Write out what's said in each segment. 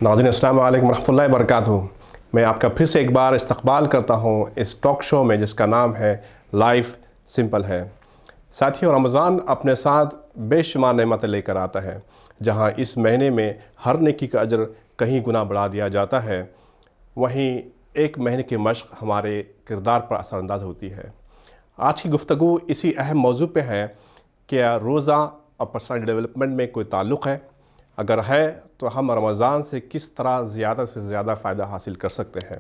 ناظرین السلام علیکم ورحمۃ اللہ وبرکاتہ۔ میں آپ کا پھر سے ایک بار استقبال کرتا ہوں اس ٹاک شو میں جس کا نام ہے لائف سمپل ہے۔ ساتھیوں، رمضان اپنے ساتھ بے شمار نعمتیں لے کر آتا ہے۔ جہاں اس مہینے میں ہر نیکی کا اجر کہیں گنا بڑھا دیا جاتا ہے، وہیں ایک مہینے کی مشق ہمارے کردار پر اثر انداز ہوتی ہے۔ آج کی گفتگو اسی اہم موضوع پہ ہے کہ روزہ اور پرسنالٹی ڈیولپمنٹ میں کوئی تعلق ہے؟ اگر ہے تو ہم رمضان سے کس طرح زیادہ سے زیادہ فائدہ حاصل کر سکتے ہیں؟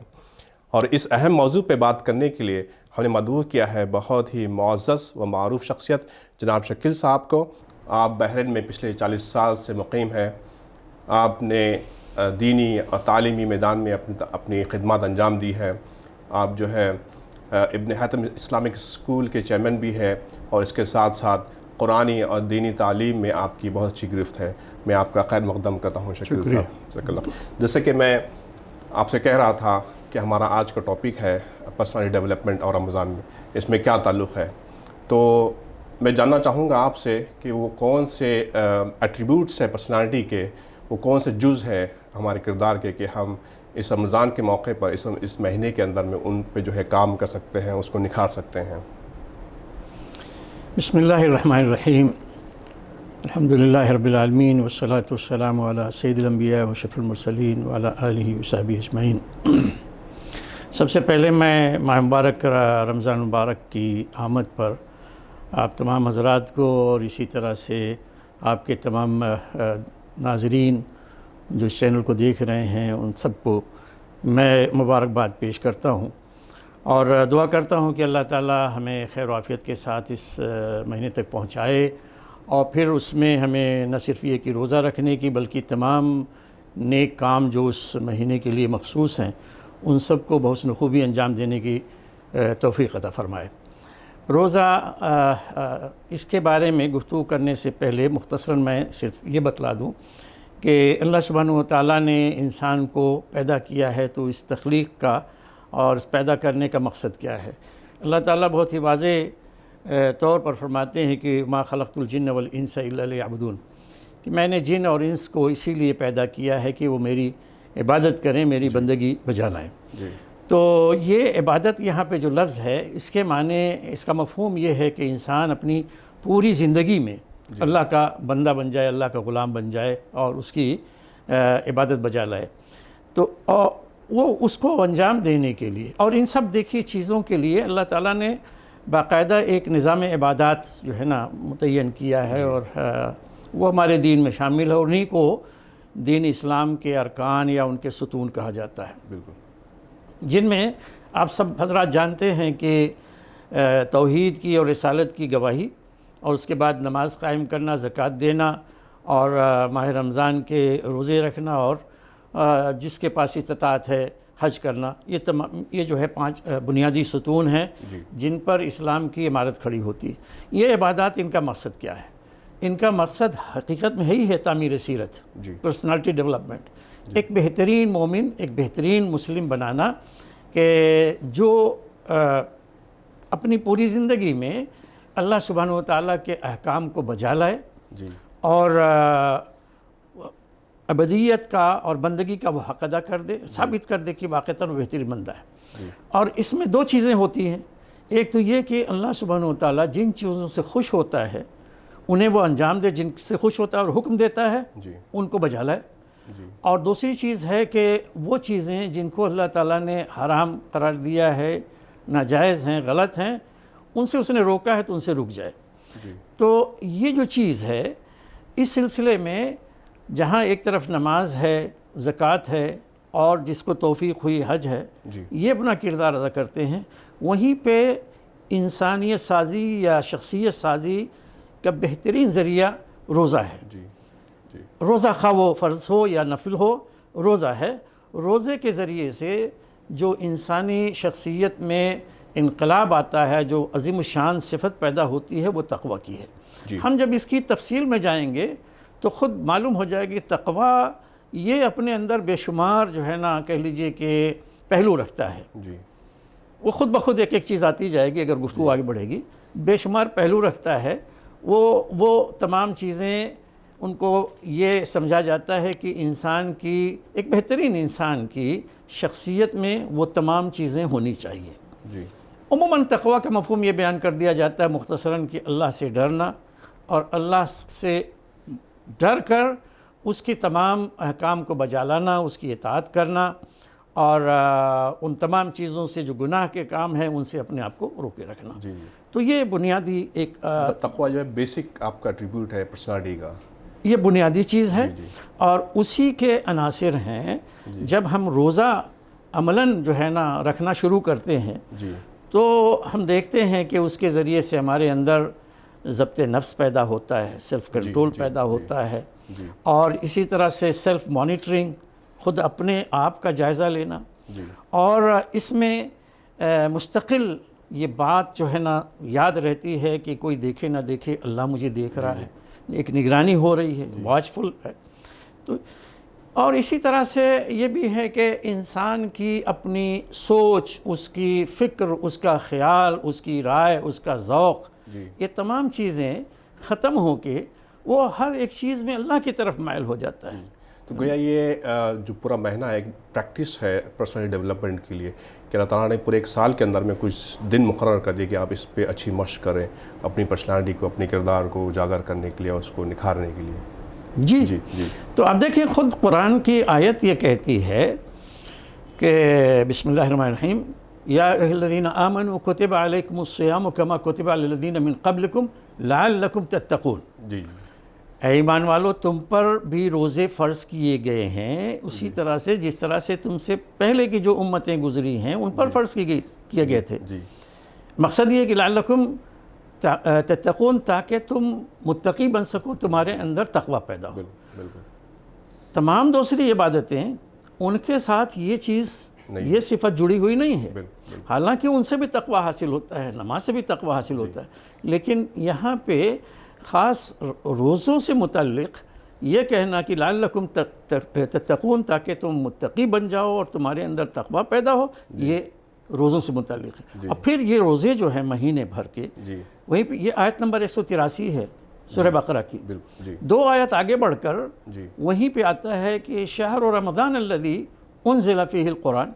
اور اس اہم موضوع پہ بات کرنے کے لیے ہم نے مدعو کیا ہے بہت ہی معزز و معروف شخصیت جناب شکیل صاحب کو۔ آپ بحرین میں پچھلے 40 سال سے مقیم ہیں۔ آپ نے دینی اور تعلیمی میدان میں اپنی خدمات انجام دی ہے۔ آپ جو ہے ابن حاتم اسلامک اسکول کے چیئرمین بھی ہے، اور اس کے ساتھ ساتھ قرآنی اور دینی تعلیم میں آپ کی بہت اچھی گرفت ہے۔ میں آپ کا خیر مقدم کرتا ہوں شکیل صاحب۔ شکریہ۔ جیسے کہ میں آپ سے کہہ رہا تھا کہ ہمارا آج کا ٹاپک ہے پرسنالٹی ڈیولپمنٹ اور رمضان میں اس میں کیا تعلق ہے، تو میں جاننا چاہوں گا آپ سے کہ وہ کون سے ایٹریبیوٹس ہیں پرسنالٹی کے، وہ کون سے جز ہے ہمارے کردار کے کہ ہم اس رمضان کے موقع پر اس مہینے کے اندر میں ان پہ جو ہے کام کر سکتے ہیں، اس کو نکھار سکتے ہیں۔ بسم اللہ الرحمن الرحیم۔ الحمدللہ رب العالمین والصلاة والسلام علی سید الانبیاء و شفیع المرسلین وعلی آلہ وصحبہ اجمعین۔ سب سے پہلے میں ماہ مبارک رمضان مبارک کی آمد پر آپ تمام حضرات کو اور اسی طرح سے آپ کے تمام ناظرین جو اس چینل کو دیکھ رہے ہیں ان سب کو میں مبارکباد پیش کرتا ہوں، اور دعا کرتا ہوں کہ اللہ تعالی ہمیں خیر و عافیت کے ساتھ اس مہینے تک پہنچائے، اور پھر اس میں ہمیں نہ صرف یہ کہ روزہ رکھنے کی بلکہ تمام نیک کام جو اس مہینے کے لیے مخصوص ہیں ان سب کو بحسن خوبی انجام دینے کی توفیق عطا فرمائے۔ روزہ اس کے بارے میں گفتگو کرنے سے پہلے مختصراً میں صرف یہ بتلا دوں کہ اللہ سبحانہ و تعالیٰ نے انسان کو پیدا کیا ہے تو اس تخلیق کا اور اس پیدا کرنے کا مقصد کیا ہے۔ اللہ تعالیٰ بہت ہی واضح طور پر فرماتے ہیں کہ ما خلقت الجن والانس الا لیعبدون، کہ میں نے جن اور انس کو اسی لیے پیدا کیا ہے کہ وہ میری عبادت کریں، میری بندگی بجا لائیں۔ تو یہ عبادت یہاں پہ جو لفظ ہے اس کے معنی، اس کا مفہوم یہ ہے کہ انسان اپنی پوری زندگی میں اللہ کا بندہ بن جائے، اللہ کا غلام بن جائے اور اس کی عبادت بجا لائے۔ تو وہ اس کو انجام دینے کے لیے اور ان سب دیکھی چیزوں کے لیے اللہ تعالیٰ نے باقاعدہ ایک نظام عبادات جو ہے نا متعین کیا ہے، اور وہ ہمارے دین میں شامل ہے، اور انہیں کو دین اسلام کے ارکان یا ان کے ستون کہا جاتا ہے۔ بالکل۔ جن میں آپ سب حضرات جانتے ہیں کہ توحید کی اور رسالت کی گواہی، اور اس کے بعد نماز قائم کرنا، زکوٰۃ دینا، اور ماہ رمضان کے روزے رکھنا، اور جس کے پاس استطاعت ہے حج کرنا، یہ جو ہے 5 بنیادی ستون ہیں جن پر اسلام کی عمارت کھڑی ہوتی ہے۔ یہ عبادات، ان کا مقصد کیا ہے؟ ان کا مقصد حقیقت میں ہی ہے تعمیر سیرت، پرسنالٹی ڈیولپمنٹ، ایک بہترین مومن، ایک بہترین مسلم بنانا کہ جو اپنی پوری زندگی میں اللہ سبحانہ و تعالیٰ کے احکام کو بجا لائے اور عبدیت کا اور بندگی کا وہ حق ادا کر دے، ثابت کر دے کہ واقعتاً وہ بہترین بندہ ہے۔ اور اس میں 2 چیزیں ہوتی ہیں، ایک تو یہ کہ اللہ سبحانہ و تعالیٰ جن چیزوں سے خوش ہوتا ہے انہیں وہ انجام دے، جن سے خوش ہوتا ہے اور حکم دیتا ہے ان کو بجا لائے۔ اور دوسری چیز ہے کہ وہ چیزیں جن کو اللہ تعالیٰ نے حرام قرار دیا ہے، ناجائز ہیں، غلط ہیں، ان سے اس نے روکا ہے تو ان سے رک جائے۔ تو یہ جو چیز ہے اس سلسلے میں جہاں ایک طرف نماز ہے، زکوٰۃ ہے، اور جس کو توفیق ہوئی حج ہے، یہ اپنا کردار ادا کرتے ہیں، وہیں پہ انسانیت سازی یا شخصیت سازی کا بہترین ذریعہ روزہ ہے۔ روزہ خواہ وہ فرض ہو یا نفل ہو، روزہ ہے۔ روزے کے ذریعے سے جو انسانی شخصیت میں انقلاب آتا ہے، جو عظیم الشان صفت پیدا ہوتی ہے، وہ تقوی کی ہے۔ ہم جب اس کی تفصیل میں جائیں گے تو خود معلوم ہو جائے گی تقوی یہ اپنے اندر بے شمار جو ہے نا کہہ لیجئے کہ پہلو رکھتا ہے۔ وہ خود بخود ایک ایک چیز آتی جائے گی اگر گفتگو آگے بڑھے گی، بے شمار پہلو رکھتا ہے۔ وہ تمام چیزیں ان کو یہ سمجھا جاتا ہے کہ انسان کی ایک بہترین انسان کی شخصیت میں وہ تمام چیزیں ہونی چاہیے. جی. عموماً تقویٰ کا مفہوم یہ بیان کر دیا جاتا ہے مختصراً کہ اللہ سے ڈرنا، اور اللہ سے ڈر کر اس کی تمام احکام کو بجا لانا، اس کی اطاعت کرنا، اور ان تمام چیزوں سے جو گناہ کے کام ہیں ان سے اپنے آپ کو روکے رکھنا. جی. تو یہ بنیادی ایک تقویٰ جو ہے بیسک آپ کا ایٹریبیوٹ ہے پرسنالٹی کا. یہ بنیادی چیز ہے. جی. اور اسی کے عناصر ہیں. جب ہم روزہ عملاً جو ہے نا رکھنا شروع کرتے ہیں جی. تو ہم دیکھتے ہیں کہ اس کے ذریعے سے ہمارے اندر ضبط نفس پیدا ہوتا ہے، سیلف کنٹرول پیدا ہوتا ہے، اور اسی طرح سے سیلف مانیٹرنگ، خود اپنے آپ کا جائزہ لینا. اور اس میں مستقل یہ بات جو ہے نا یاد رہتی ہے کہ کوئی دیکھے نہ دیکھے اللہ مجھے دیکھ رہا ہے، ایک نگرانی ہو رہی ہے، واچفل ہے. تو اور اسی طرح سے یہ بھی ہے کہ انسان کی اپنی سوچ، اس کی فکر، اس کا خیال، اس کی رائے، اس کا ذوق، یہ تمام چیزیں ختم ہو کے وہ ہر ایک چیز میں اللہ کی طرف مائل ہو جاتا ہے. تو گویا یہ جو پورا مہینہ ایک پریکٹس ہے پرسنل ڈیولپمنٹ کے لیے کہ اللہ تعالیٰ نے پورے ایک سال کے اندر میں کچھ دن مقرر کر دیے کہ آپ اس پہ اچھی مشق کریں اپنی پرسنالٹی کو، اپنے کردار کو اجاگر کرنے کے لیے اور اس کو نکھارنے کے لیے. جی. تو آپ دیکھیں خود قرآن کی آیت یہ کہتی ہے کہ بسم اللہ الرحمن الرحیم یا ایھا الذین آمنوا کتب علیکم الصیام کما کتب علی الذین من قبلکم لعلکم تتقون. جی. اے ایمان والو، تم پر بھی روزے فرض کیے گئے ہیں اسی طرح سے جس طرح سے تم سے پہلے کی جو امتیں گزری ہیں ان پر فرض کیے گئے تھے. مقصد یہ کہ لعلکم تتقون، تاکہ تم متقی بن سکو، تمہارے اندر تقویٰ پیدا ہو. تمام دوسری عبادتیں ان کے ساتھ یہ چیز، یہ صفت جڑی ہوئی نہیں ہے. حالانکہ ان سے بھی تقویٰ حاصل ہوتا ہے، نماز سے بھی تقویٰ حاصل ہوتا ہے، لیکن یہاں پہ خاص روزوں سے متعلق یہ کہنا کہ لعلکم تتقون، تاکہ تم متقی بن جاؤ اور تمہارے اندر تقویٰ پیدا ہو، یہ روزوں سے متعلق ہے. اور پھر یہ روزے جو ہیں مہینے بھر کے، وہیں پہ یہ آیت نمبر 183 ہے سورہ بقرہ کی. 2 آیت آگے بڑھ کر وہیں پہ آتا ہے کہ شہر رمضان الذی انزل فیہ القرآن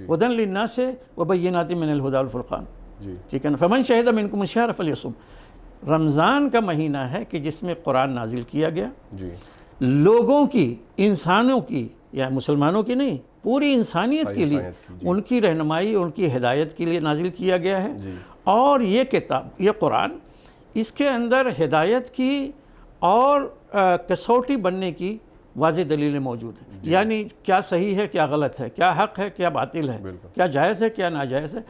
ھدی للناس وبینات من الہدی والفرقان. ٹھیک ہے نا. فمن شہد منکم الشہر فلیصم. رمضان کا مہینہ ہے کہ جس میں قرآن نازل کیا گیا، لوگوں کی، انسانوں کی، یا مسلمانوں کی نہیں، پوری انسانیت کے لیے ان کی رہنمائی، ان کی ہدایت کے لیے نازل کیا گیا ہے. اور یہ کتاب، یہ قرآن، اس کے اندر ہدایت کی اور کسوٹی بننے کی واضح دلیلیں موجود ہیں. یعنی کیا صحیح ہے، کیا غلط ہے، کیا حق ہے، کیا باطل ہے، کیا جائز ہے، کیا ناجائز ہے،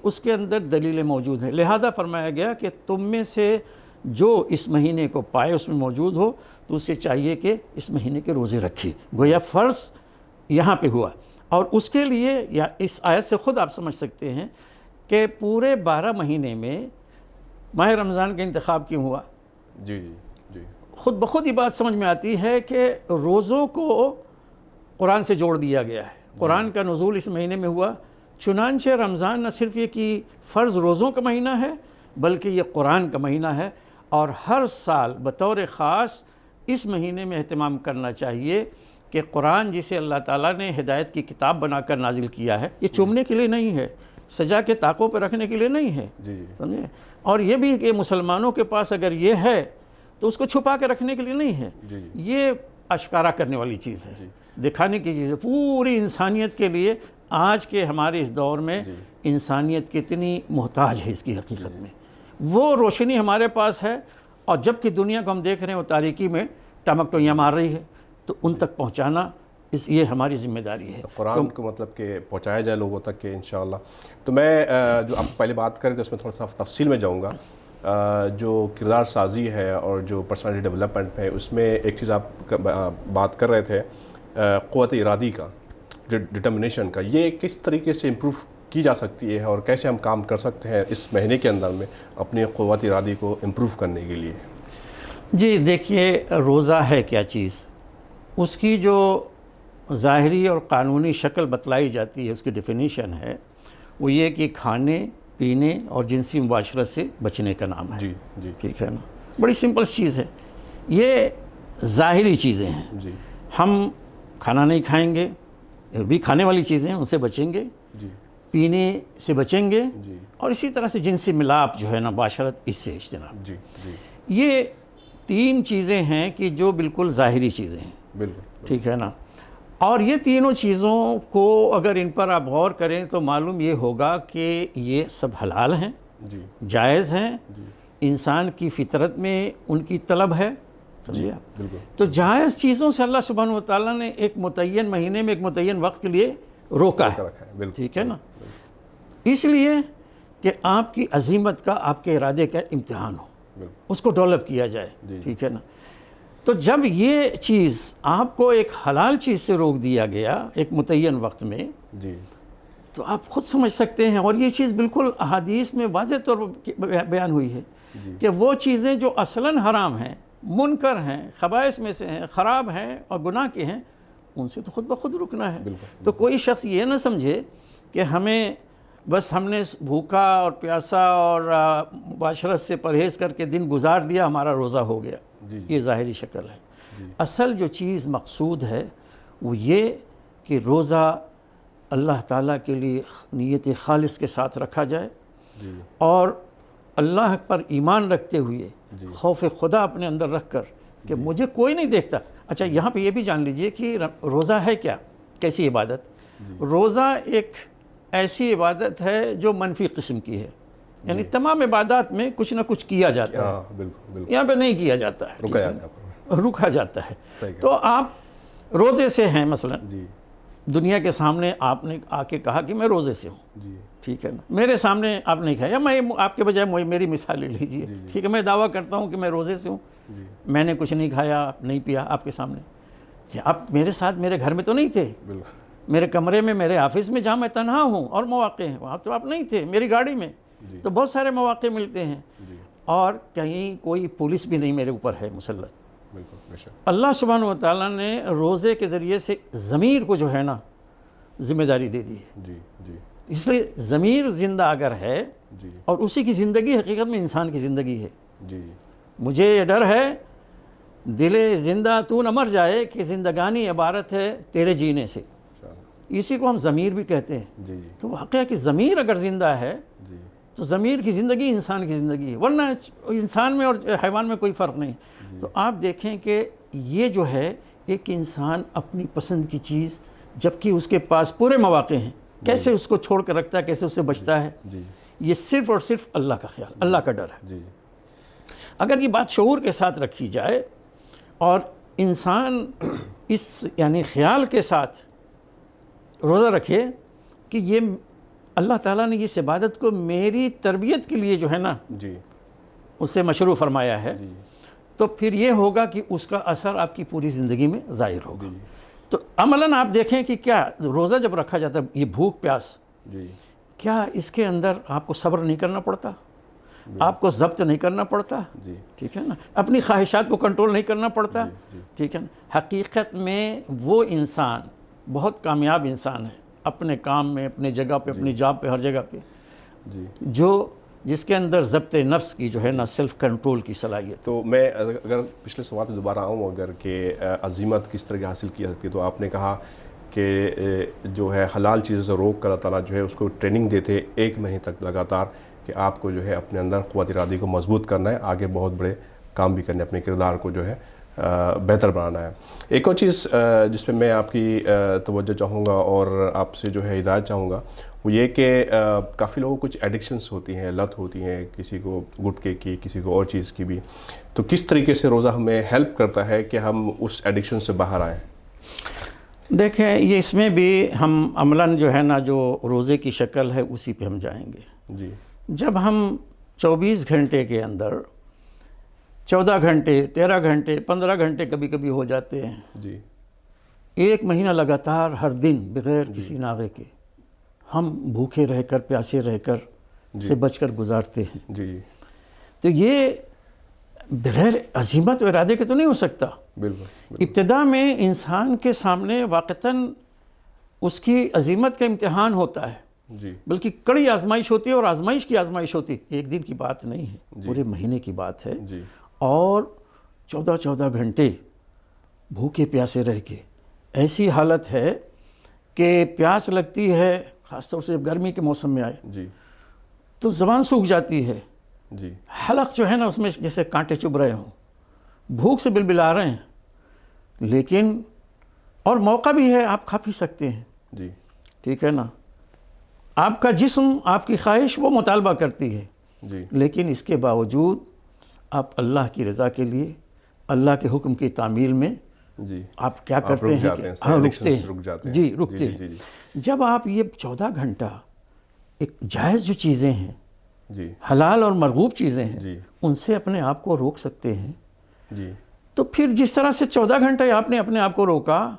اس کے اندر دلیلیں موجود ہیں. لہذا فرمایا گیا کہ تم میں سے جو اس مہینے کو پائے، اس میں موجود ہو، تو اسے چاہیے کہ اس مہینے کے روزے رکھے. گویا فرض یہاں پہ ہوا. اور اس کے لیے، یا اس آیت سے خود آپ سمجھ سکتے ہیں کہ پورے 12 مہینے میں ماہ رمضان کا انتخاب کیوں ہوا. خود بخود یہ بات سمجھ میں آتی ہے کہ روزوں کو قرآن سے جوڑ دیا گیا ہے. قرآن کا نزول اس مہینے میں ہوا، چنانچہ رمضان نہ صرف یہ کہ فرض روزوں کا مہینہ ہے بلکہ یہ قرآن کا مہینہ ہے. اور ہر سال بطور خاص اس مہینے میں اہتمام کرنا چاہیے کہ قرآن جسے اللہ تعالیٰ نے ہدایت کی کتاب بنا کر نازل کیا ہے، یہ چومنے کے لیے نہیں ہے، سجا کے طاقوں پہ رکھنے کے لیے نہیں ہے. سمجھے. اور یہ بھی کہ مسلمانوں کے پاس اگر یہ ہے تو اس کو چھپا کے رکھنے کے لیے نہیں ہے، یہ اشکارا کرنے والی چیز ہے، دکھانے کی چیز ہے پوری انسانیت کے لیے. آج کے ہمارے اس دور میں انسانیت کتنی محتاج ہے اس کی حقیقت میں. وہ روشنی ہمارے پاس ہے، اور جب کہ دنیا کو ہم دیکھ رہے ہیں وہ تاریکی میں ٹمک ٹوئیاں مار رہی ہے، تو ان تک پہنچانا یہ ہماری ذمہ داری ہے. قرآن کو مطلب کہ پہنچایا جائے لوگوں تک کہ انشاءاللہ. تو میں جو آپ پہلے بات کریں تو اس میں تھوڑا سا تفصیل میں جاؤں گا. جو کردار سازی ہے اور جو پرسنالٹی ڈیولپمنٹ ہے، اس میں ایک چیز آپ بات کر رہے تھے، قوت ارادی کا، ڈٹرمنیشن کا. یہ کس طریقے سے امپروو کی جا سکتی ہے اور کیسے ہم کام کر سکتے ہیں اس مہینے کے اندر میں اپنی قوت ارادی کو امپروو کرنے کے لیے؟ جی دیکھیے، روزہ ہے کیا چیز، اس کی جو ظاہری اور قانونی شکل بتلائی جاتی ہے، اس کی ڈیفینیشن ہے، وہ یہ کہ کھانے، پینے اور جنسی مباشرت سے بچنے کا نام ہے. ٹھیک ہے نا. بڑی سمپل چیز ہے. یہ ظاہری چیزیں ہیں. جی ہم کھانا نہیں کھائیں گے، بھی کھانے والی چیزیں ہیں ان سے بچیں گے، جی پینے سے بچیں گے، جی اور اسی طرح سے جنسی ملاپ جو ہے نا، معاشرت، اس سے اجتناب. جی جی یہ 3 چیزیں ہیں کہ جو بالکل ظاہری چیزیں ہیں. بالکل. ٹھیک ہے نا. اور یہ تینوں چیزوں کو اگر ان پر آپ غور کریں تو معلوم یہ ہوگا کہ یہ سب حلال ہیں، جی جائز ہیں، جی انسان کی فطرت میں ان کی طلب ہے. سمجھے آپ؟ بالکل. تو جائز چیزوں سے اللہ سبحانہ و تعالیٰ نے ایک متعین مہینے میں ایک متعین وقت کے لیے روکا ہے. رکھا ہے. بالکل. ٹھیک ہے نا. اس لیے کہ آپ کی عزیمت کا، آپ کے ارادے کا امتحان ہو، بالکل. اس کو ڈیولپ کیا جائے. جی. ٹھیک ہے نا. تو جب یہ چیز آپ کو ایک حلال چیز سے روک دیا گیا ایک متعین وقت میں، جی تو آپ خود سمجھ سکتے ہیں، اور یہ چیز بالکل احادیث میں واضح طور پر بیان ہوئی ہے کہ وہ چیزیں جو اصلاً حرام ہیں، منکر ہیں، خبائث میں سے ہیں، خراب ہیں اور گناہ کے ہیں، ان سے تو خود بخود رکنا ہے. تو کوئی شخص یہ نہ سمجھے کہ ہمیں بس ہم نے بھوکا اور پیاسا اور معاشرت سے پرہیز کر کے دن گزار دیا، ہمارا روزہ ہو گیا. یہ ظاہری شکل ہے. اصل جو چیز مقصود ہے وہ یہ کہ روزہ اللہ تعالیٰ کے لیے نیت خالص کے ساتھ رکھا جائے، اور اللہ پر ایمان رکھتے ہوئے خوف خدا اپنے اندر رکھ کر کہ مجھے کوئی نہیں دیکھتا. اچھا، یہاں پہ یہ بھی جان لیجئے کہ روزہ ہے کیا، کیسی عبادت؟ روزہ ایک ایسی عبادت ہے جو منفی قسم کی ہے. یعنی تمام عبادات میں کچھ نہ کچھ کیا جاتا ہے، بالکل بالکل یہاں پہ نہیں کیا جاتا ہے، رکا جاتا ہے. تو آپ روزے سے ہیں مثلا، جی دنیا کے سامنے آپ نے آ کے کہا کہ میں روزے سے ہوں. جی ٹھیک ہے نا. میرے سامنے آپ نہیں کہا، یا میں آپ کے بجائے میری مثال لے لیجیے. ٹھیک ہے، میں دعویٰ کرتا ہوں کہ میں روزے سے ہوں، میں نے کچھ نہیں کھایا نہیں پیا آپ کے سامنے. کہ آپ میرے ساتھ میرے گھر میں تو نہیں تھے، میرے کمرے میں، میرے آفس میں جہاں میں تنہا ہوں اور مواقع ہیں، وہاں تو آپ نہیں تھے. میری گاڑی میں تو بہت سارے مواقع ملتے ہیں، اور کہیں کوئی پولیس بھی نہیں میرے اوپر ہے مسلط. اللہ سبحانہ و تعالیٰ نے روزے کے ذریعے سے ضمیر کو جو ہے نا ذمہ داری دے دی ہے. جی جی اس لیے ضمیر زندہ اگر ہے، اور اسی کی زندگی حقیقت میں انسان کی زندگی ہے. جی مجھے یہ ڈر ہے دل زندہ تو نہ مر جائے کہ زندگانی عبارت ہے تیرے جینے سے. اسی کو ہم ضمیر بھی کہتے ہیں. جی تو واقعہ کہ ضمیر اگر زندہ ہے جی تو ضمیر کی زندگی انسان کی زندگی ہے، ورنہ انسان میں اور حیوان میں کوئی فرق نہیں. تو آپ دیکھیں کہ یہ جو ہے ایک انسان اپنی پسند کی چیز، جبکہ اس کے پاس پورے مواقع ہیں، کیسے اس کو چھوڑ کر رکھتا ہے، کیسے اس سے بچتا ہے. یہ صرف اور صرف اللہ کا خیال، اللہ کا ڈر ہے. اگر یہ بات شعور کے ساتھ رکھی جائے اور انسان اس یعنی خیال کے ساتھ روزہ رکھے کہ یہ اللہ تعالیٰ نے اس عبادت کو میری تربیت کے لیے جو ہے نا اسے مشروع فرمایا ہے، تو پھر یہ ہوگا کہ اس کا اثر آپ کی پوری زندگی میں ظاہر ہوگا. تو عملاً آپ دیکھیں کہ کیا روزہ جب رکھا جاتا ہے، یہ بھوک پیاس، کیا اس کے اندر آپ کو صبر نہیں کرنا پڑتا، آپ کو ضبط نہیں کرنا پڑتا؟ ٹھیک ہے نا. اپنی خواہشات کو کنٹرول نہیں کرنا پڑتا. ٹھیک ہے نا. حقیقت میں وہ انسان بہت کامیاب انسان ہے اپنے کام میں، اپنے جگہ پہ، اپنی جاب پہ، ہر جگہ پہ، جس کے اندر ضبط نفس کی جو ہے نا سیلف کنٹرول کی صلاحیت. تو میں اگر پچھلے سوال پہ دوبارہ آؤں، اگر کہ عزیمت کس طرح حاصل کی جا سکتی ہے، تو آپ نے کہا کہ جو ہے حلال چیزوں سے روک کر اللہ تعالیٰ جو ہے اس کو ٹریننگ دیتے 1 مہینے تک لگاتار، کہ آپ کو جو ہے اپنے اندر قوت ارادی کو مضبوط کرنا ہے، آگے بہت بڑے کام بھی کرنے، اپنے کردار کو جو ہے بہتر بنانا ہے. ایک اور چیز جس پہ میں آپ کی توجہ چاہوں گا اور آپ سے جو ہے ہدایت چاہوں گا، وہ یہ کہ کافی لوگوں کو کچھ ایڈکشنز ہوتی ہیں، لت ہوتی ہیں، کسی کو گٹکے کی، کسی کو اور چیز کی بھی. تو کس طریقے سے روزہ ہمیں ہیلپ کرتا ہے کہ ہم اس ایڈکشن سے باہر آئیں؟ دیکھیں، یہ اس میں بھی ہم عملاً جو ہے نا جو روزے کی شکل ہے اسی پہ ہم جائیں گے. جب ہم 24 گھنٹے کے اندر 14 گھنٹے، 13 گھنٹے، 15 گھنٹے کبھی کبھی ہو جاتے ہیں، 1 مہینہ لگاتار ہر دن بغیر کسی ناغے کے ہم بھوکے رہ کر، پیاسے رہ کر سے بچ کر گزارتے ہیں، تو یہ بغیر عزیمت و ارادے کے تو نہیں ہو سکتا. ابتدا میں انسان کے سامنے واقعتاً اس کی عزیمت کا امتحان ہوتا ہے، بلکہ کڑی آزمائش ہوتی ہے، اور آزمائش کی آزمائش ہوتی ہے، 1 دن کی بات نہیں ہے، پورے مہینے کی بات ہے. اور 14 گھنٹے بھوکے پیاسے رہ کے ایسی حالت ہے کہ پیاس لگتی ہے، خاص طور سے گرمی کے موسم میں آئے جی تو زبان سوکھ جاتی ہے، جی حلق جو ہے نا اس میں جیسے کانٹے چبھ رہے ہوں، بھوک سے بلبلا رہے ہیں، لیکن اور موقع بھی ہے آپ کھا پی سکتے ہیں، جی ٹھیک ہے نا، آپ کا جسم آپ کی خواہش وہ مطالبہ کرتی ہے، جی لیکن اس کے باوجود آپ اللہ کی رضا کے لیے اللہ کے حکم کی تعمیل میں جی آپ کیا کرتے رک ہیں جاتے کہ ہیں، ہاں addictions رکتے ہیں، رک جاتے ہیں، جی رکتے جی ہیں۔ جب آپ یہ 14 گھنٹہ ایک جائز جو چیزیں ہیں، جی حلال اور مرغوب چیزیں ہیں، جی ان سے اپنے آپ کو روک سکتے ہیں، جی تو پھر جس طرح سے 14 گھنٹے آپ نے اپنے آپ کو روکا،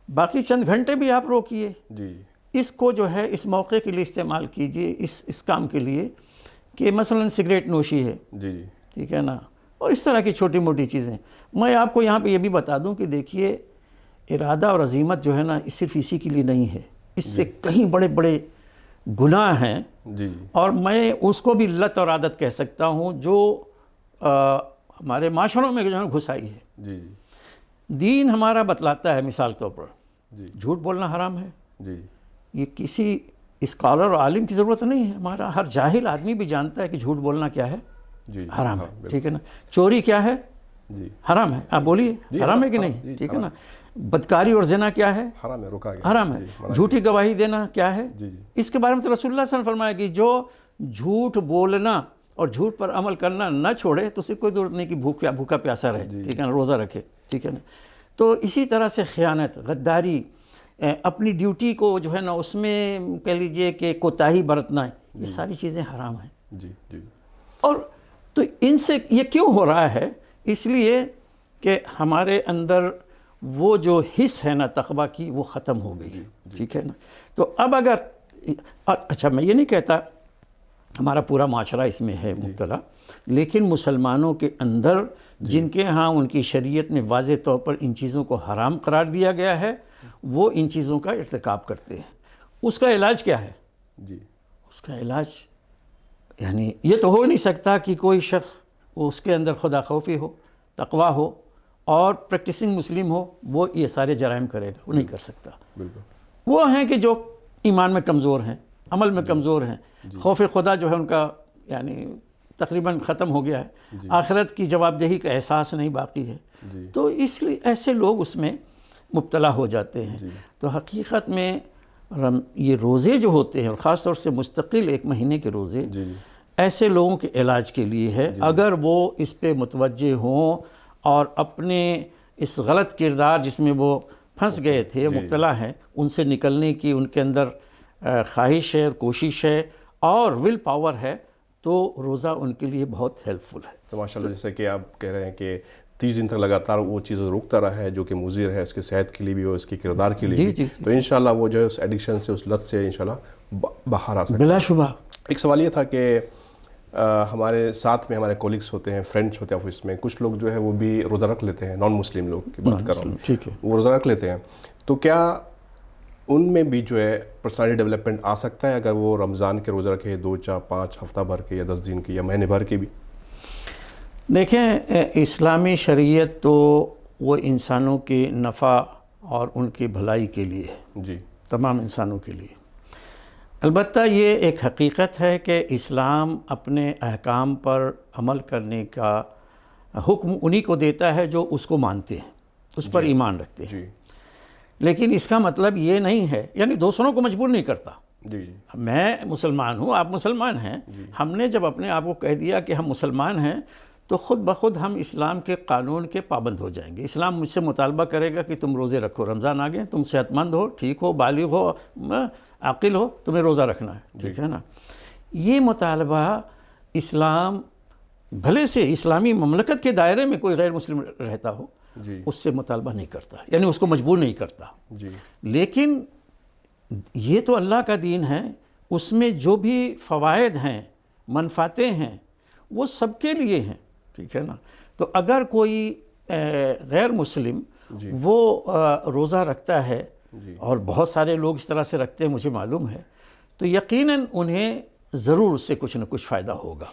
باقی چند گھنٹے بھی آپ روکیے، جی اس کو جو ہے اس موقع کے لیے استعمال کیجئے، اس کام کے لیے کہ مثلا سگریٹ نوشی ہے، جی جی ٹھیک ہے نا، اور اس طرح کی چھوٹی موٹی چیزیں۔ میں آپ کو یہاں پہ یہ بھی بتا دوں کہ دیکھیے ارادہ اور عزیمت جو ہے نا صرف اسی کے لیے نہیں ہے، اس سے کہیں بڑے بڑے گناہ ہیں، جی جی اور میں اس کو بھی لت اور عادت کہہ سکتا ہوں جو ہمارے معاشروں میں جو ہے گھسائی ہے۔ جی جی دین ہمارا بتلاتا ہے مثال کے طور پر جی جھوٹ بولنا حرام ہے، جی یہ کسی اسکالر اور عالم کی ضرورت نہیں ہے، ہمارا ہر جاہل آدمی بھی جانتا ہے کہ جھوٹ بولنا کیا ہے، جی حرام ہاں، ہے، بالکل۔ ٹھیک ہے نا، چوری کیا ہے، جی حرام ہے، آپ بولیے جی، حرام ہے کہ حرام، نہیں، جی، ٹھیک ہے نا، حرام۔ بدکاری اور زنا کیا ہے، حرام ہے، رکا گیا، حرام ہے، جی، منع جھوٹی گواہی دینا کیا ہے، جی جی اس کے بارے میں تو رسول اللہ صلی اللہ علیہ وسلم فرمایا کہ جو جھوٹ بولنا اور جھوٹ پر عمل کرنا نہ چھوڑے تو اسے کوئی ضرورت نہیں کہ بھوکا پیاسا رہے، ٹھیک ہے نا، روزہ رکھے، ٹھیک ہے نا۔ تو اسی طرح سے خیانت، غداری، اپنی ڈیوٹی کو جو ہے نا اس میں کہہ لیجئے کہ کوتاہی برتنا، یہ ساری چیزیں حرام ہیں، جی جی اور تو ان سے یہ کیوں ہو رہا ہے؟ اس لیے کہ ہمارے اندر وہ جو حس ہے نا تقویٰ کی وہ ختم ہو گئی ہے، ٹھیک ہے نا۔ تو اب اگر اچھا میں یہ نہیں کہتا ہمارا پورا معاشرہ اس میں ہے مبتلا، لیکن مسلمانوں کے اندر جن کے ہاں ان کی شریعت نے واضح طور پر ان چیزوں کو حرام قرار دیا گیا ہے، وہ ان چیزوں کا ارتکاب کرتے ہیں۔ اس کا علاج کیا ہے؟ جی اس کا علاج یعنی یہ تو ہو نہیں سکتا کہ کوئی شخص اس کے اندر خدا خوفی ہو، تقویٰ ہو اور پریکٹسنگ مسلم ہو، وہ یہ سارے جرائم کرے گا، وہ نہیں کر سکتا۔ بالکل۔ وہ ہیں کہ جو ایمان میں کمزور ہیں، عمل میں کمزور ہیں، خوف خدا جو ہے ان کا یعنی تقریباً ختم ہو گیا ہے، آخرت کی جواب دہی کا احساس نہیں باقی ہے، تو اس لیے ایسے لوگ اس میں مبتلا ہو جاتے ہیں۔ تو حقیقت میں یہ روزے جو ہوتے ہیں اور خاص طور سے مستقل 1 مہینے کے روزے ایسے لوگوں کے علاج کے لیے ہے، اگر وہ اس پہ متوجہ ہوں اور اپنے اس غلط کردار جس میں وہ پھنس گئے تھے، مبتلا ہیں، ان سے نکلنے کی ان کے اندر خواہش ہے، کوشش ہے اور ول پاور ہے، تو روزہ ان کے لیے بہت ہیلپ فل ہے۔ تو ماشاءاللہ جیسے کہ آپ کہہ رہے ہیں کہ 30 دن تک لگاتار وہ چیزیں روکتا رہا ہے جو کہ مضر ہے اس کی صحت کے لیے بھی اور اس کی کردار کے لیے بھی، تو انشاءاللہ وہ جو ہے اس ایڈکشن سے، اس لت سے انشاءاللہ باہر آ سکتا ہے۔ بلا شبہ۔ ایک سوال یہ تھا کہ ہمارے ساتھ میں ہمارے کولیگس ہوتے ہیں، فرینڈس ہوتے ہیں آفس میں، کچھ لوگ جو ہے وہ بھی روزہ رکھ لیتے ہیں، نان مسلم لوگ کی بات کر رہا ہوں، ٹھیک ہے، وہ روزہ رکھ لیتے ہیں، تو کیا ان میں بھی جو ہے پرسنالٹی ڈیولپمنٹ آ سکتا ہے اگر وہ رمضان کے روزہ رکھے 2 4 5 ہفتہ بھر کے یا 10 دن کے یا مہینے بھر کے بھی؟ دیکھیں اسلامی شریعت تو وہ انسانوں کے نفع اور ان کی بھلائی کے لیے ہے، جی تمام انسانوں کے لیے۔ البتہ یہ ایک حقیقت ہے کہ اسلام اپنے احکام پر عمل کرنے کا حکم انہی کو دیتا ہے جو اس کو مانتے ہیں، اس پر ایمان رکھتے ہیں، جی لیکن اس کا مطلب یہ نہیں ہے، یعنی دوسروں کو مجبور نہیں کرتا۔ جی میں مسلمان ہوں، آپ مسلمان ہیں، ہم نے جب اپنے آپ کو کہہ دیا کہ ہم مسلمان ہیں تو خود بخود ہم اسلام کے قانون کے پابند ہو جائیں گے۔ اسلام مجھ سے مطالبہ کرے گا کہ تم روزے رکھو، رمضان آ گئے، تم صحت مند ہو، ٹھیک ہو، بالغ ہو، عاقل ہو، تمہیں روزہ رکھنا ہے، ٹھیک ہے نا۔ یہ مطالبہ اسلام بھلے سے اسلامی مملکت کے دائرے میں کوئی غیر مسلم رہتا ہو، اس سے مطالبہ نہیں کرتا، یعنی اس کو مجبور نہیں کرتا، لیکن یہ تو اللہ کا دین ہے، اس میں جو بھی فوائد ہیں، منفعتیں ہیں، وہ سب کے لیے ہیں، ٹھیک ہے نا۔ تو اگر کوئی غیر مسلم وہ روزہ رکھتا ہے، اور بہت سارے لوگ اس طرح سے رکھتے ہیں مجھے معلوم ہے، تو یقیناً انہیں ضرور اس سے کچھ نہ کچھ فائدہ ہوگا،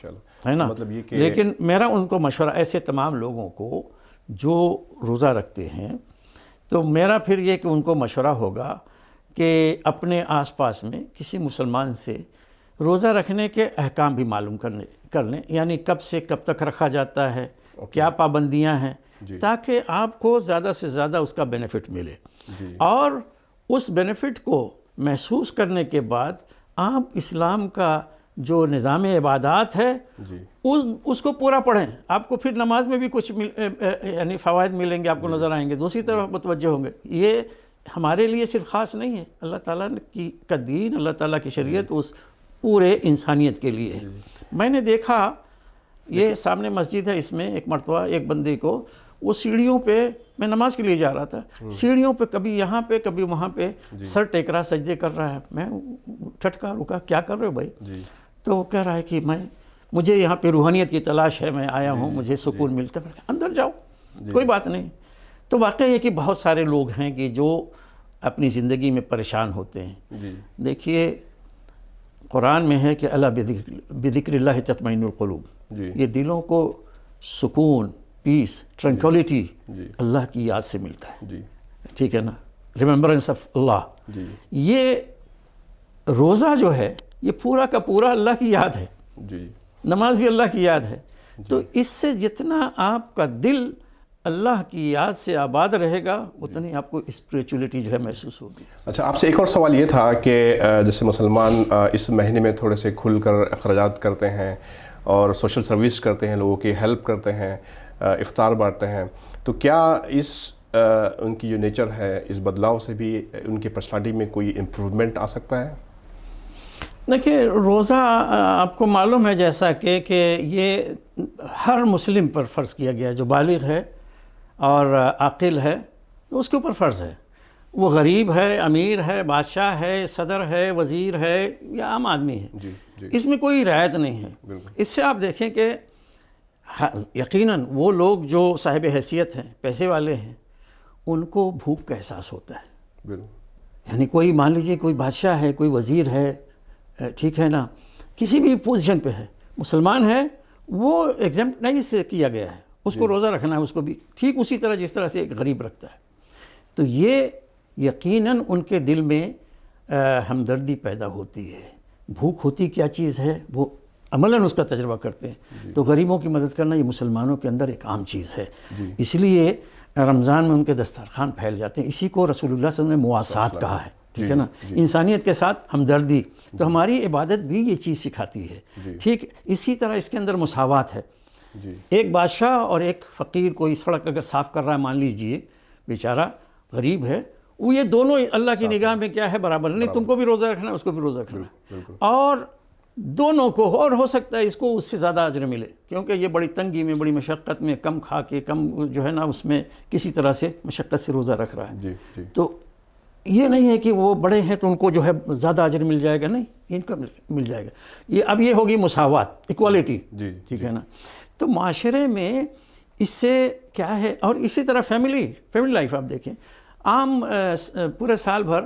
ہے نا۔ مطلب یہ کہ لیکن میرا ان کو مشورہ ایسے تمام لوگوں کو جو روزہ رکھتے ہیں تو میرا پھر یہ کہ ان کو مشورہ ہوگا کہ اپنے آس پاس میں کسی مسلمان سے روزہ رکھنے کے احکام بھی معلوم کر لیں، یعنی کب سے کب تک رکھا جاتا ہے، کیا پابندیاں ہیں، تاکہ آپ کو زیادہ سے زیادہ اس کا بینیفٹ ملے، اور اس بینیفٹ کو محسوس کرنے کے بعد آپ اسلام کا جو نظام عبادات ہے اس کو پورا پڑھیں. آپ کو پھر نماز میں بھی کچھ یعنی فوائد ملیں گے، آپ کو نظر آئیں گے، دوسری طرف متوجہ ہوں گے. یہ ہمارے لیے صرف خاص نہیں ہے، اللہ تعالیٰ کا دین، اللہ تعالیٰ کی شریعت اس پورے انسانیت کے لیے ہے. میں نے دیکھا یہ سامنے مسجد ہے، اس میں ایک مرتبہ ایک بندے کو وہ سیڑھیوں پہ، میں نماز کے لیے جا رہا تھا، سیڑھیوں پہ کبھی یہاں پہ کبھی وہاں پہ سر ٹیک رہا، سجدے کر رہا ہے. میں ٹھٹکا، رکا، کیا کر رہے ہو بھائی؟ تو وہ کہہ رہا ہے کہ مجھے یہاں پہ روحانیت کی تلاش ہے، میں آیا ہوں، مجھے سکون ملتا ہے. میں کہا اندر جاؤ، کوئی بات نہیں. تو واقعہ یہ کہ بہت سارے لوگ ہیں کہ جو اپنی زندگی میں پریشان ہوتے ہیں. دیکھیے قرآن میں ہے کہ اللہ بذکر اللہ تطمئن القلوب، یہ دلوں کو سکون، پیس، ٹرنکولیٹی اللہ کی یاد سے ملتا ہے. ٹھیک ہے نا، ریممبرنس آف اللہ. یہ روزہ جو ہے یہ پورا کا پورا اللہ کی یاد ہے، نماز بھی اللہ کی یاد ہے. تو اس سے جتنا آپ کا دل اللہ کی یاد سے آباد رہے گا اتنی آپ کو اسپریچولیٹی جو ہے محسوس ہوگی. اچھا، آپ سے ایک اور سوال یہ تھا کہ جیسے مسلمان اس مہینے میں تھوڑے سے کھل کر اخراجات کرتے ہیں اور سوشل سروس کرتے ہیں، لوگوں کی ہیلپ کرتے ہیں، افطار بانٹتے ہیں، تو کیا اس ان کی جو نیچر ہے اس بدلاؤ سے بھی ان کی پرسنالٹی میں کوئی امپروومنٹ آ سکتا ہے؟ دیکھیے روزہ آپ کو معلوم ہے جیسا کہ یہ ہر مسلم پر فرض کیا گیا ہے، جو بالغ ہے اور عاقل ہے اس کے اوپر فرض ہے. وہ غریب ہے، امیر ہے، بادشاہ ہے، صدر ہے، وزیر ہے یا عام آدمی ہے، اس میں کوئی رعایت نہیں ہے. اس سے آپ دیکھیں کہ یقیناً وہ لوگ جو صاحب حیثیت ہیں، پیسے والے ہیں، ان کو بھوک کا احساس ہوتا ہے. یعنی کوئی مان لیجئے کوئی بادشاہ ہے، کوئی وزیر ہے، ٹھیک ہے نا، کسی بھی پوزیشن پہ ہے، مسلمان ہے، وہ ایگزمپٹ نہیں سے کیا گیا ہے، اس کو روزہ رکھنا ہے، اس کو بھی ٹھیک اسی طرح جس طرح سے ایک غریب رکھتا ہے. تو یہ یقیناً ان کے دل میں ہمدردی پیدا ہوتی ہے. بھوک ہوتی کیا چیز ہے وہ عملاً اس کا تجربہ کرتے ہیں. تو غریبوں کی مدد کرنا یہ مسلمانوں کے اندر ایک عام چیز ہے. اس لیے رمضان میں ان کے دسترخوان پھیل جاتے ہیں. اسی کو رسول اللہ صلی اللہ علیہ وسلم نے مواسات کہا ہے، ٹھیک ہے نا، انسانیت کے ساتھ ہمدردی. تو ہماری عبادت بھی یہ چیز سکھاتی ہے. ٹھیک اسی طرح اس کے اندر مساوات ہے. ایک بادشاہ اور ایک فقیر کوئی سڑک اگر صاف کر رہا ہے، مان لیجئے بیچارہ غریب ہے، وہ یہ دونوں اللہ کی نگاہ میں کیا ہے، برابر. نہیں، تم کو بھی روزہ رکھنا ہے، اس کو بھی روزہ رکھنا ہے، اور دونوں کو، اور ہو سکتا ہے اس کو اس سے زیادہ اجر ملے، کیونکہ یہ بڑی تنگی میں، بڑی مشقت میں، کم کھا کے، کم جو ہے نا اس میں کسی طرح سے مشقت سے روزہ رکھ رہا ہے. تو یہ نہیں ہے کہ وہ بڑے ہیں تو ان کو جو ہے زیادہ اجر مل جائے گا، نہیں، ان کا مل جائے گا. یہ اب یہ ہوگی مساوات، ایکوالٹی، ٹھیک ہے نا. تو معاشرے میں اس سے کیا ہے، اور اسی طرح فیملی لائف آپ دیکھیں، عام پورے سال بھر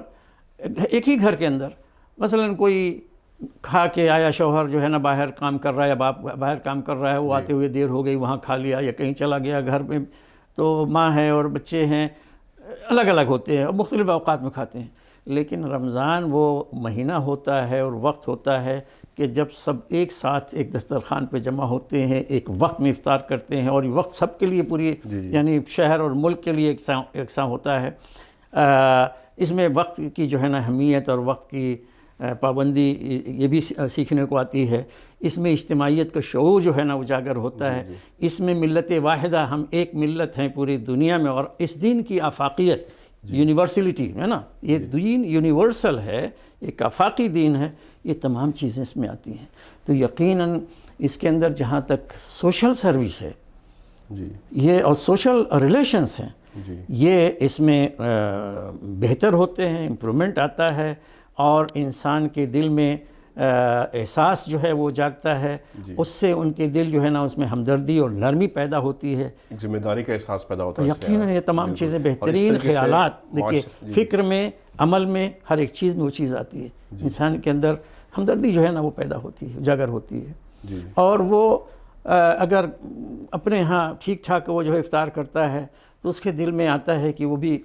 ایک ہی گھر کے اندر مثلاً کوئی کھا کے آیا، شوہر جو ہے نا باہر کام کر رہا ہے یا باپ باہر کام کر رہا ہے، وہ آتے ہوئے دیر ہو گئی، وہاں کھا لیا یا کہیں چلا گیا، گھر میں تو ماں ہے اور بچے ہیں، الگ الگ ہوتے ہیں اور مختلف اوقات میں کھاتے ہیں. لیکن رمضان وہ مہینہ ہوتا ہے اور وقت ہوتا ہے کہ جب سب ایک ساتھ ایک دسترخوان پہ جمع ہوتے ہیں، ایک وقت میں افطار کرتے ہیں، اور یہ وقت سب کے لیے پوری یعنی شہر اور ملک کے لیے یکساں ہوتا ہے. اس میں وقت کی جو ہے نا اہمیت اور وقت کی پابندی یہ بھی سیکھنے کو آتی ہے. اس میں اجتماعیت کا شعور جو ہے نا اجاگر ہوتا ہے. اس میں ملت واحدہ، ہم ایک ملت ہیں پوری دنیا میں، اور اس دین کی آفاقیت، یونیورسلٹی ہے نا، یہ دین یونیورسل ہے، ایک آفاقی دین ہے. یہ تمام چیزیں اس میں آتی ہیں. تو یقیناً اس کے اندر جہاں تک سوشل سروس ہے یہ اور سوشل ریلیشنز ہیں، یہ اس میں بہتر ہوتے ہیں، امپرومنٹ آتا ہے، اور انسان کے دل میں احساس جو ہے وہ جاگتا ہے. اس سے ان کے دل جو ہے نا اس میں ہمدردی اور نرمی پیدا ہوتی ہے، ذمہ داری کا احساس پیدا ہوتا ہے. یقیناً یہ تمام چیزیں بہترین خیالات، دیکھیے فکر میں، عمل میں، ہر ایک چیز میں وہ چیز آتی ہے. انسان کے اندر ہمدردی جو ہے نا وہ پیدا ہوتی ہے، اجاگر ہوتی ہے. اور وہ اگر اپنے ہاں ٹھیک ٹھاک وہ جو ہے افطار کرتا ہے تو اس کے دل میں آتا ہے کہ وہ بھی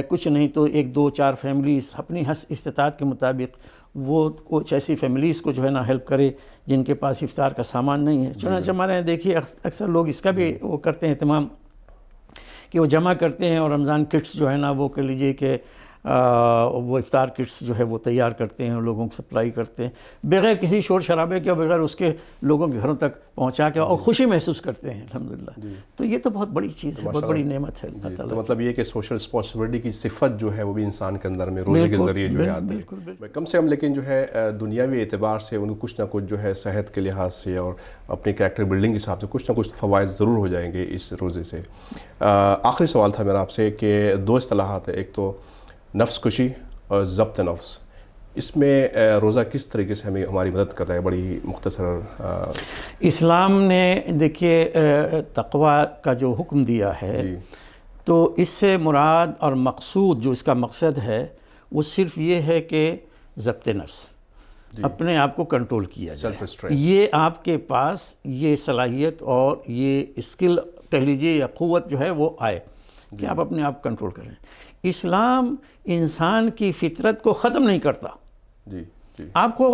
کچھ نہیں تو 1-2-4 فیملیز اپنی استطاعت کے مطابق وہ کچھ ایسی فیملیز کو جو ہے نا ہیلپ کرے جن کے پاس افطار کا سامان نہیں ہے. چنانچہ ہمارے دیکھیے اکثر لوگ اس کا بھی وہ کرتے ہیں اہتمام کہ وہ جمع کرتے ہیں اور رمضان کٹس جو ہے نا وہ کہہ لیجئے کہ وہ افطار کٹس جو ہے وہ تیار کرتے ہیں اور لوگوں کو سپلائی کرتے ہیں بغیر کسی شور شرابے کے اور بغیر اس کے لوگوں کے گھروں تک پہنچا کے اور خوشی محسوس کرتے ہیں الحمدللہ. تو یہ تو بہت بڑی چیز ہے, بہت بڑی نعمت ہے اللہ تعالیٰ. تو مطلب یہ کہ سوشل رسپانسبلٹی کی صفت جو ہے وہ بھی انسان کے اندر میں روزے کے ذریعے جو ہے آتی ہے کم سے کم, لیکن جو ہے دنیاوی اعتبار سے ان کو کچھ نہ کچھ جو ہے صحت کے لحاظ سے اور اپنی کریکٹر بلڈنگ کے حساب سے کچھ نہ کچھ فوائد ضرور ہو جائیں گے اس روزے سے. آخری سوال تھا میرا آپ سے کہ 2 اصطلاحات ہیں, ایک تو نفس کشی اور ضبط نفس, اس میں روزہ کس طریقے سے ہماری مدد کر رہا ہے؟ بڑی مختصر. اسلام نے دیکھیے تقوی کا جو حکم دیا ہے تو اس سے مراد اور مقصود جو اس کا مقصد ہے وہ صرف یہ ہے کہ ضبط نفس, اپنے آپ کو کنٹرول کیا جائے. یہ آپ کے پاس یہ صلاحیت اور یہ اسکل کہہ لیجیے یا قوت جو ہے وہ آئے کہ آپ اپنے آپ کنٹرول کریں. اسلام انسان کی فطرت کو ختم نہیں کرتا. آپ کو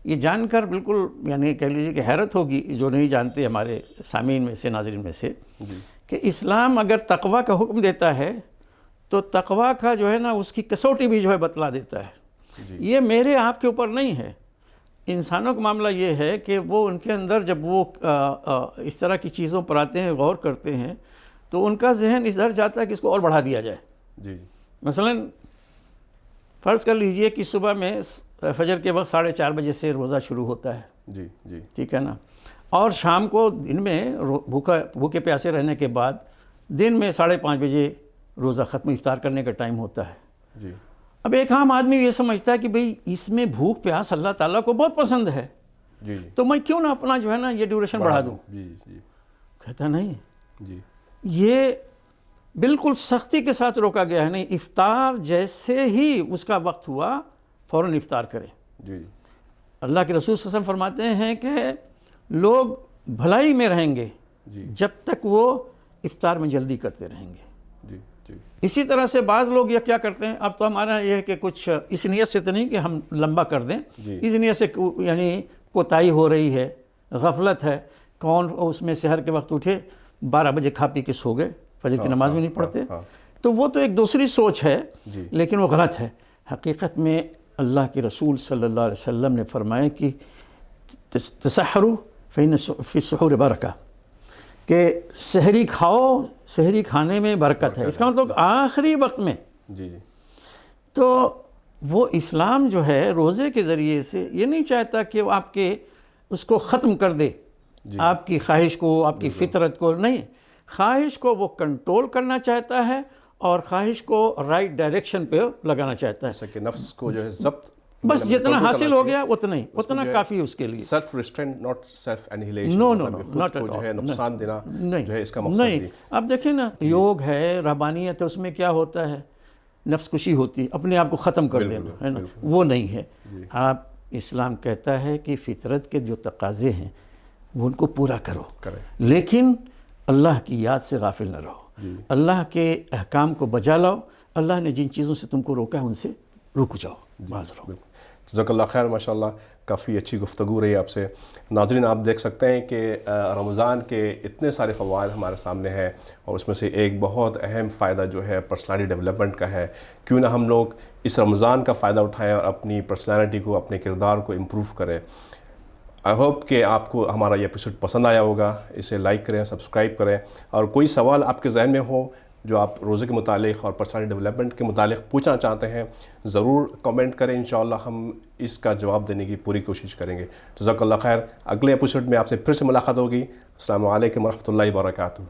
یہ جان کر بالکل یعنی کہہ لیجیے کہ حیرت ہوگی جو نہیں جانتے ہمارے سامعین میں سے ناظرین میں سے کہ اسلام اگر تقوی کا حکم دیتا ہے تو تقوی کا جو ہے نا اس کی کسوٹی بھی جو ہے بتلا دیتا ہے. یہ میرے آپ کے اوپر نہیں ہے. انسانوں کا معاملہ یہ ہے کہ وہ ان کے اندر جب وہ اس طرح کی چیزوں پر آتے ہیں, غور کرتے ہیں, تو ان کا ذہن ادھر جاتا ہے کہ اس کو اور بڑھا دیا جائے. مثلا فرض کر لیجئے کہ صبح میں فجر کے وقت 4:30 بجے سے روزہ شروع ہوتا ہے, ٹھیک ہے نا, اور شام کو دن میں بھوکے پیاسے رہنے کے بعد دن میں 5:30 بجے روزہ ختم افطار کرنے کا ٹائم ہوتا ہے. اب ایک عام آدمی یہ سمجھتا ہے کہ بھئی اس میں بھوک پیاس اللہ تعالیٰ کو بہت پسند ہے, تو میں کیوں نہ اپنا جو ہے نا یہ ڈیوریشن بڑھا دوں. کہتا نہیں, یہ بالکل سختی کے ساتھ روکا گیا ہے. نہیں, افطار جیسے ہی اس کا وقت ہوا فوراً افطار کریں. اللہ کے رسول صلی اللہ علیہ وسلم فرماتے ہیں کہ لوگ بھلائی میں رہیں گے جب تک وہ افطار میں جلدی کرتے رہیں گے. اسی طرح سے بعض لوگ یہ کیا کرتے ہیں, اب تو ہمارا یہ ہے کہ کچھ اس نیت سے تو نہیں کہ ہم لمبا کر دیں, اس نیت سے یعنی کوتاہی ہو رہی ہے, غفلت ہے, کون اس میں سحر کے وقت اٹھے 12 بجے کھا پی کے سو گئے, فجر کی نماز بھی نہیں پڑھتے, تو وہ تو ایک دوسری سوچ ہے لیکن وہ غلط ہے. حقیقت میں اللہ کے رسول صلی اللہ علیہ وسلم نے فرمایا کہ تسحروا فإن فی السحور برکہ, کہ سحری کھاؤ, سحری کھانے میں برکت ہے. اس کا مطلب آخری وقت میں. تو وہ اسلام جو ہے روزے کے ذریعے سے یہ نہیں چاہتا کہ وہ آپ کے اس کو ختم کر دے, آپ کی خواہش کو, آپ کی فطرت کو. نہیں, خواہش کو وہ کنٹرول کرنا چاہتا ہے اور خواہش کو رائٹ ڈائریکشن پہ لگانا چاہتا ہے. کہ نفس کو جو ہے ضبط بس جتنا حاصل ہو گیا اتنا کافی اس کے لیے. Self restraint not self annihilation. No not eat جو ہے نقصان دینا جو ہے اس کا مقصد نہیں. اب دیکھیں نا, یوگ ہے, رہبانیت ہے, اس میں کیا ہوتا ہے, نفس کشی ہوتی ہے, اپنے آپ کو ختم کر دینا ہے نا, وہ نہیں ہے. آپ اسلام کہتا ہے کہ فطرت کے جو تقاضے ہیں وہ ان کو پورا کرو, لیکن اللہ کی یاد سے غافل نہ رہو. اللہ کے احکام کو بجا لاؤ. اللہ نے جن چیزوں سے تم کو روکا ہے ان سے رک جاؤ, باز رہو. جزاک اللہ خیر. ماشاءاللہ کافی اچھی گفتگو رہی آپ سے. ناظرین, آپ دیکھ سکتے ہیں کہ رمضان کے اتنے سارے فوائد ہمارے سامنے ہیں اور اس میں سے ایک بہت اہم فائدہ جو ہے پرسنالٹی ڈیولپمنٹ کا ہے. کیوں نہ ہم لوگ اس رمضان کا فائدہ اٹھائیں اور اپنی پرسنالٹی کو, اپنے کردار کو امپروو کریں. آئی ہوپ کہ آپ کو ہمارا یہ ایپیسوڈ پسند آیا ہوگا. اسے لائک کریں, سبسکرائب کریں, اور کوئی سوال آپ کے ذہن میں ہو جو آپ روزے کے متعلق اور پرسنالٹی ڈیولپمنٹ کے متعلق پوچھنا چاہتے ہیں, ضرور کمنٹ کریں. انشاءاللہ ہم اس کا جواب دینے کی پوری کوشش کریں گے. جزاک اللہ خیر. اگلے ایپیسوڈ میں آپ سے پھر سے ملاقات ہوگی. السلام علیکم ورحمۃ اللہ وبرکاتہ.